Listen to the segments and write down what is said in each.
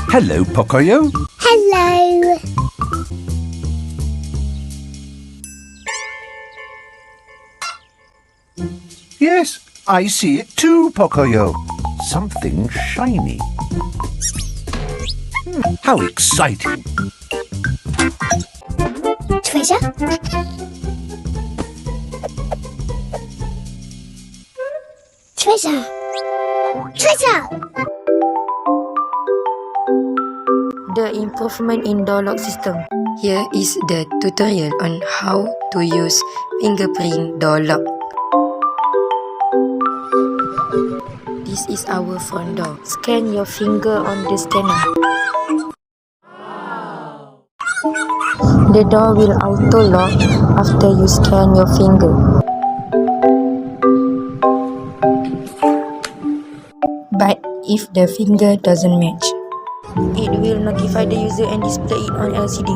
Hello, Pocoyo. Hello. Yes, I see it too, Pocoyo. Something shiny. How exciting. Treasure? Treasure! Treasure! The improvement in door lock system. Here is the tutorial on how to use fingerprint door lock. This is our front door. Scan your finger on the scanner. The door will auto lock after you scan your finger. But if the finger doesn't match, it will notify the user and display it on LCD.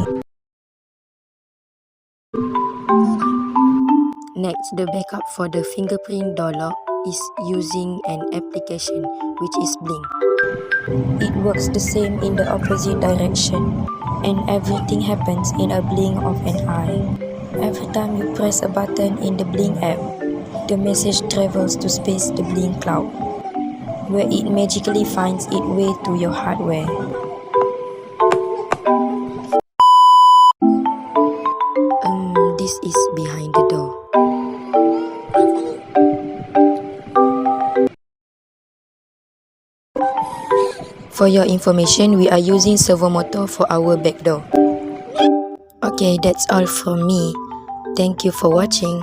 Next, the backup for the fingerprint door lock is using an application which is Blink. It works the same in the opposite direction, and everything happens in a blink of an eye. Every time you press a button in the Blink app, the message travels to space the Blink cloud, where it magically finds its way to your hardware. This is behind the door. For your information, we are using servo motor for our back door. Okay, that's all from me. Thank you for watching.